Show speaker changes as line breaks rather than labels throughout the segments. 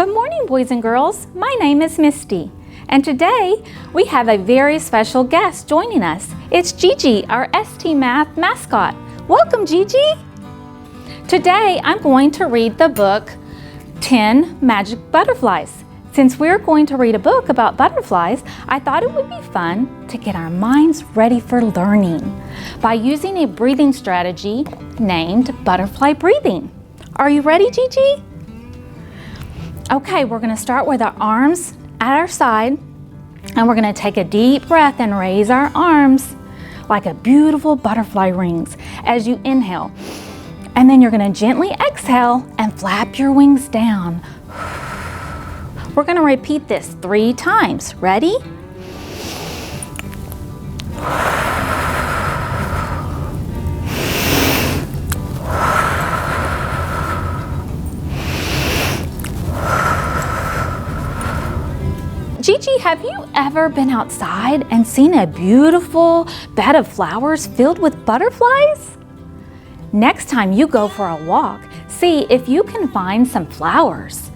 Good morning, boys and girls. My name is Misty, and today we have a very special guest joining us. It's Gigi, our ST Math mascot. Welcome, Gigi. Today I'm going to read the book 10 Magic Butterflies. Since we're going to read a book about butterflies, I thought it would be fun to get our minds ready for learning by using a breathing strategy named butterfly breathing. Are you ready, Gigi? Okay, we're going to start with our arms at our side, and we're going to take a deep breath and raise our arms like a beautiful butterfly rings as you inhale. And then you're going to gently exhale and flap your wings down. We're going to repeat this 3 times. Ready? Gigi, have you ever been outside and seen a beautiful bed of flowers filled with butterflies? Next time you go for a walk, see if you can find some flowers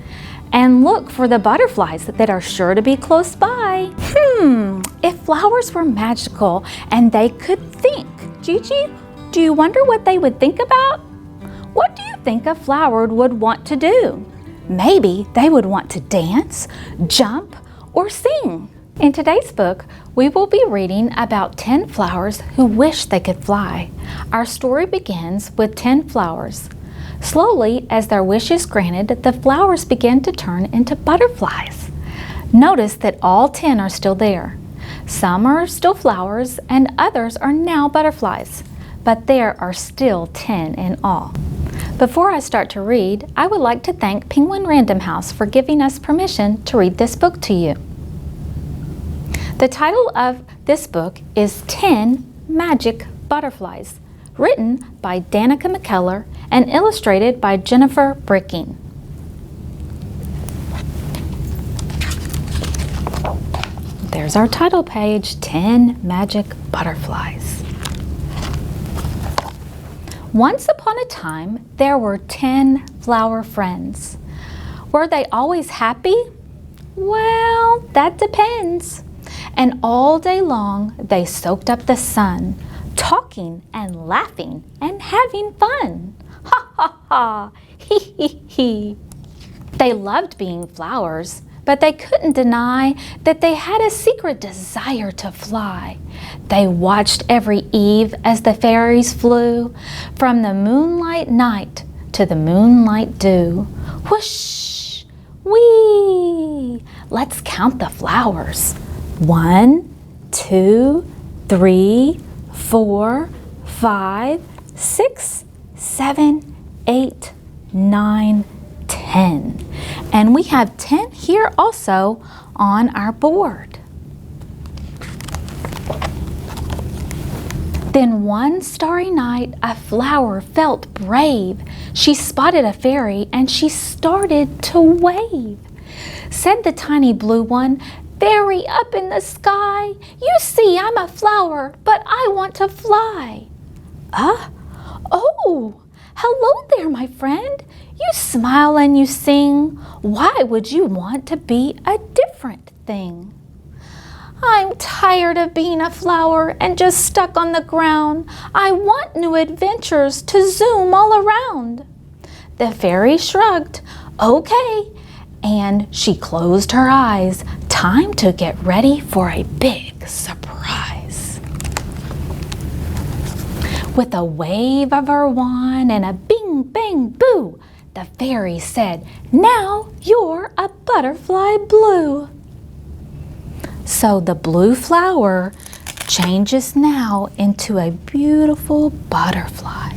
and look for the butterflies that are sure to be close by. If flowers were magical and they could think, Gigi, do you wonder what they would think about? What do you think a flower would want to do? Maybe they would want to dance, jump, or sing. In today's book, we will be reading about 10 flowers who wish they could fly. Our story begins with 10 flowers. Slowly, as their wish is granted, the flowers begin to turn into butterflies. Notice that all 10 are still there. Some are still flowers and others are now butterflies, but there are still 10 in all. Before I start to read, I would like to thank Penguin Random House for giving us permission to read this book to you. The title of this book is 10 Magic Butterflies, written by Danica McKellar and illustrated by Jennifer Bricking. There's our title page, 10 Magic Butterflies. Once upon a time, there were 10 flower friends. Were they always happy? Well, that depends. And all day long, they soaked up the sun, talking and laughing and having fun. Ha ha ha, hee hee hee. They loved being flowers, but they couldn't deny that they had a secret desire to fly. They watched every eve as the fairies flew from the moonlight night to the moonlight dew. Whoosh, whee! Let's count the flowers. 1, 2, 3, 4, 5, 6, 7, 8, 9, 10. And we have 10 here also on our board. Then one starry night, a flower felt brave. She spotted a fairy and she started to wave. Said the tiny blue one, "Fairy up in the sky, you see I'm a flower, but I want to fly." Oh, hello there, my friend. You smile and you sing. Why would you want to be a different thing? "I'm tired of being a flower and just stuck on the ground. I want new adventures to zoom all around." The fairy shrugged, "Okay," and she closed her eyes. Time to get ready for a big surprise. With a wave of her wand and a bing, bang, boo, the fairy said, "Now you're a butterfly blue." So the blue flower changes now into a beautiful butterfly.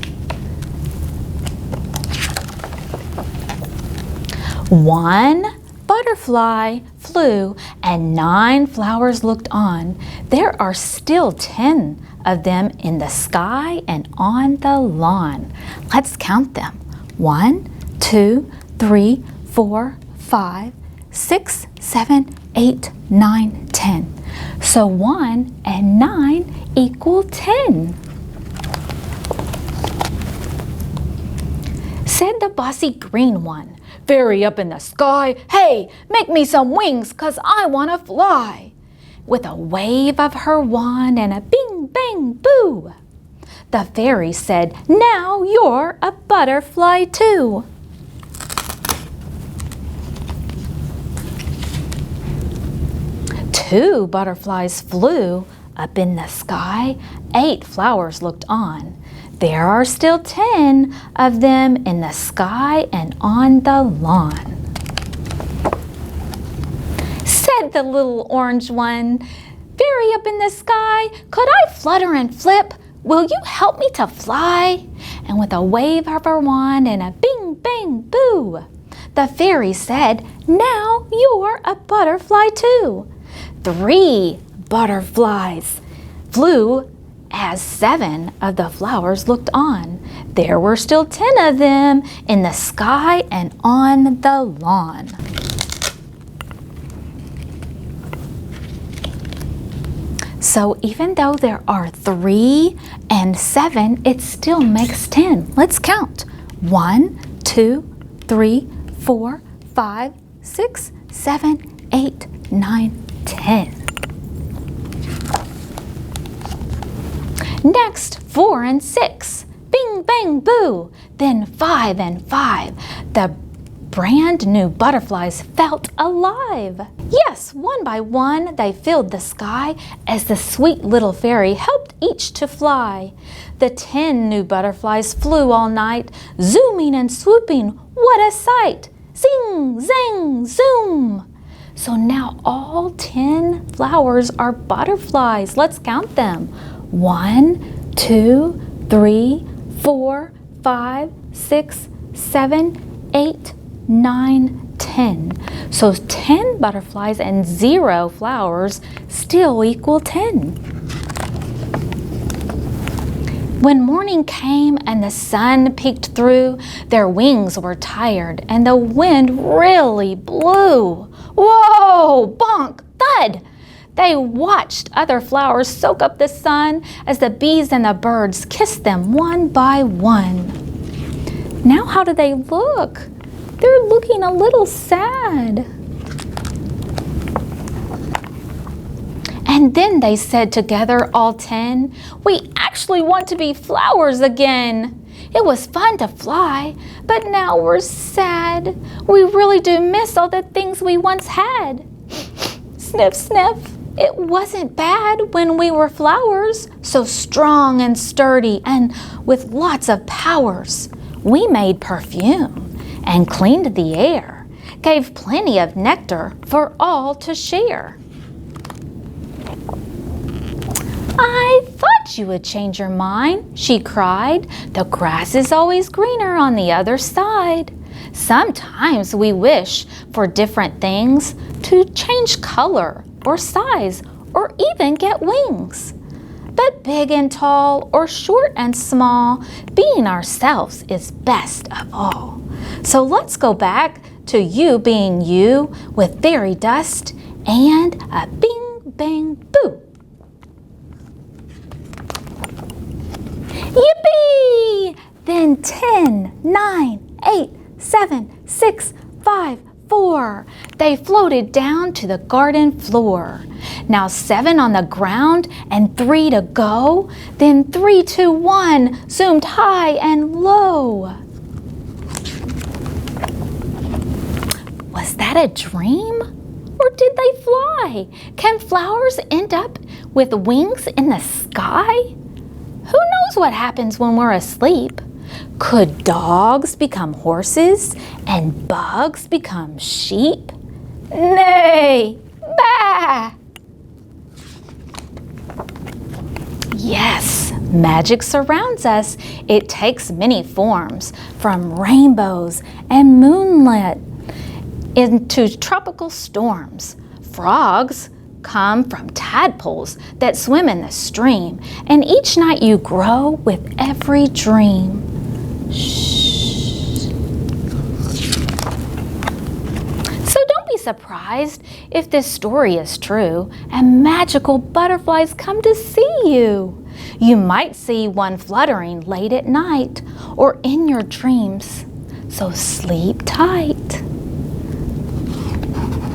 One butterfly flew and 9 flowers looked on. There are still 10 of them in the sky and on the lawn. Let's count them. 1, 2, 3, 4, 5, 6, 7, 8, 9, 10. So 1 and 9 equal 10. Said the bossy green one, fairy up in the sky, hey, make me some wings 'cause I want to fly. With a wave of her wand and a bing, bang, boo, the fairy said, now you're a butterfly too. Two butterflies flew up in the sky. 8 flowers looked on. There are still 10 of them in the sky and on the lawn. Said the little orange one, fairy up in the sky, could I flutter and flip? Will you help me to fly? And with a wave of her wand and a bing, bang, boo, the fairy said, now you're a butterfly too. 3 butterflies flew as 7 of the flowers looked on. There were still 10 of them in the sky and on the lawn. So even though there are 3 and 7, it still makes 10. Let's count. 1, 2, 3, 4, 5, 6, 7, 8, 9, 10. Next, 4 and 6. Bing, bang, boo. Then 5 and 5. The brand new butterflies felt alive. Yes, one by one they filled the sky as the sweet little fairy helped each to fly. The 10 new butterflies flew all night, zooming and swooping. What a sight! Zing, zang, zoom! So now all 10 flowers are butterflies. Let's count them. 1, 2, 3, 4, 5, 6, 7, 8, 9, 10. So 10 butterflies and 0 flowers still equal 10. When morning came and the sun peeked through, their wings were tired and the wind really blew. Whoa! Bonk! Thud! They watched other flowers soak up the sun as the bees and the birds kissed them one by one. Now how do they look? They're looking a little sad. And then they said together, all 10, we actually want to be flowers again. It was fun to fly, but now we're sad. We really do miss all the things we once had. Sniff, sniff. It wasn't bad when we were flowers, so strong and sturdy and with lots of powers. We made perfume and cleaned the air, gave plenty of nectar for all to share. I thought you would change your mind, she cried. The grass is always greener on the other side. Sometimes we wish for different things, to change color or size or even get wings. But big and tall or short and small, being ourselves is best of all. So let's go back to you being you with fairy dust and a bing, bang, boo. Yippee! Then 10, 9, 8, 7, 6, 5, 4. They floated down to the garden floor. Now 7 on the ground and 3 to go. Then 3, 2, 1 zoomed high and low. Was that a dream? Or did they fly? Can flowers end up with wings in the sky? Who knows what happens when we're asleep? Could dogs become horses and bugs become sheep? Nay, bah! Yes, magic surrounds us. It takes many forms, from rainbows and moonlit into tropical storms. Frogs come from tadpoles that swim in the stream, and each night you grow with every dream. Shh. So don't be surprised if this story is true and magical butterflies come to see you. You might see one fluttering late at night or in your dreams. So sleep tight.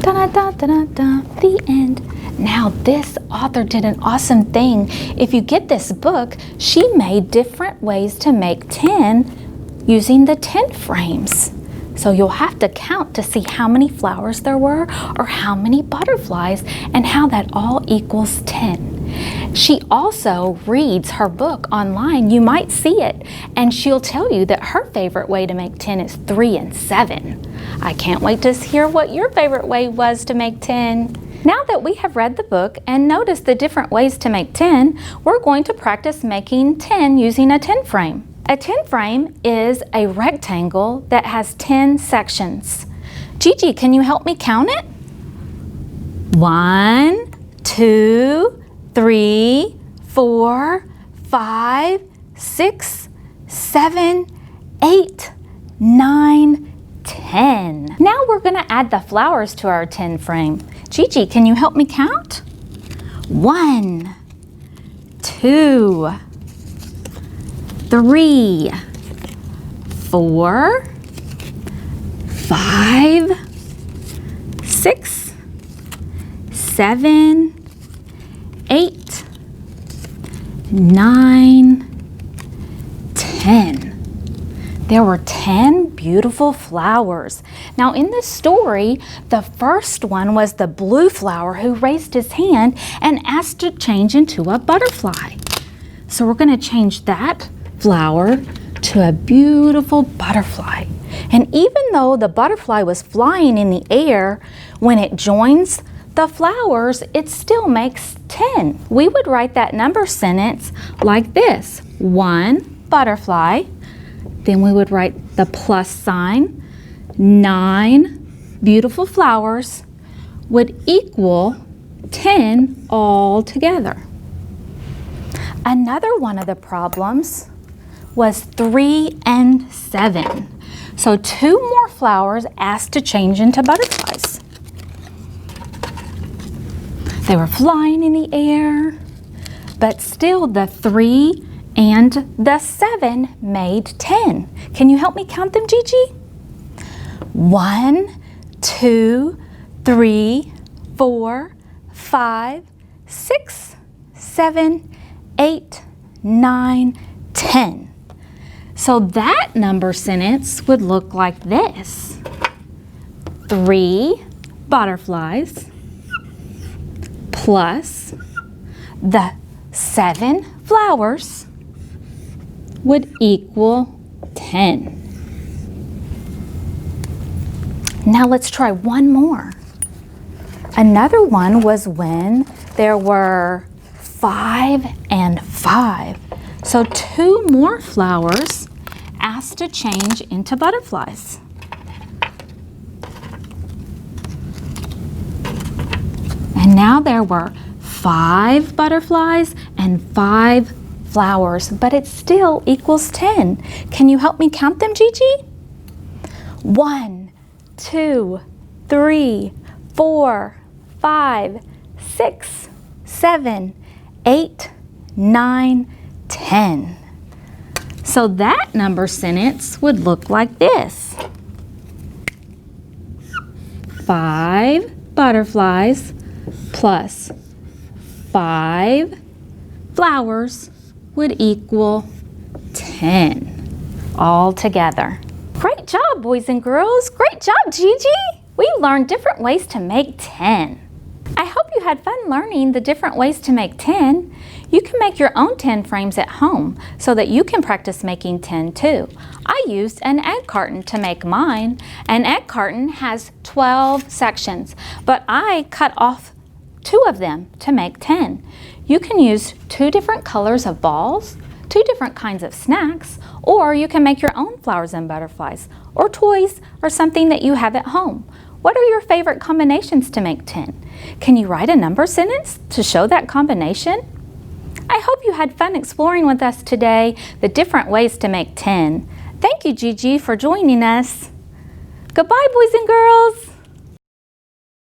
Da-da-da-da-da-da, the end. Now this author did an awesome thing. If you get this book, she made different ways to make 10 using the 10 frames. So you'll have to count to see how many flowers there were or how many butterflies and how that all equals 10. She also reads her book online. You might see it, and she'll tell you that her favorite way to make 10 is 3 and 7. I can't wait to hear what your favorite way was to make 10. Now that we have read the book and noticed the different ways to make 10, we're going to practice making 10 using a 10 frame. A 10 frame is a rectangle that has 10 sections. Gigi, can you help me count it? 1, 2, 3, 4, 5, 6, 7, 8, 9, 10. Now we're going to add the flowers to our 10 frame. Gigi, can you help me count? 1, 2, 3, 4, 5, 6, 7, 8, 9, 10. There were 10 beautiful flowers. Now in this story, the first one was the blue flower who raised his hand and asked to change into a butterfly. So we're going to change that flower to a beautiful butterfly. And even though the butterfly was flying in the air, when it joins the flowers, it still makes 10. We would write that number sentence like this: 1 butterfly, then we would write the plus sign, 9 beautiful flowers would equal 10 all together. Another one of the problems was 3 and 7. So 2 more flowers asked to change into butterflies. They were flying in the air, but still the 3 and the 7 made 10. Can you help me count them, Gigi? 1, 2, 3, 4, 5, 6, 7, 8, 9, 10. So that number sentence would look like this: 3 butterflies plus the 7 flowers would equal 10. Now let's try one more. Another one was when there were 5 and 5. So 2 more flowers asked to change into butterflies. And now there were 5 butterflies and 5 flowers, but it still equals 10. Can you help me count them, Gigi? 1, 2, 3, 4, 5, 6, 7, 8, 9, 10. So that number sentence would look like this: 5 butterflies plus 5 flowers would equal 10 all together. Great job, boys and girls. Great job, Gigi. We learned different ways to make 10. I hope you had fun learning the different ways to make 10. You can make your own 10 frames at home so that you can practice making 10 too. I used an egg carton to make mine. An egg carton has 12 sections, but I cut off 2 of them to make 10. You can use 2 different colors of balls, 2 different kinds of snacks, or you can make your own flowers and butterflies, or toys, or something that you have at home. What are your favorite combinations to make 10? Can you write a number sentence to show that combination? I hope you had fun exploring with us today the different ways to make 10. Thank you, Gigi, for joining us. Goodbye, boys and girls.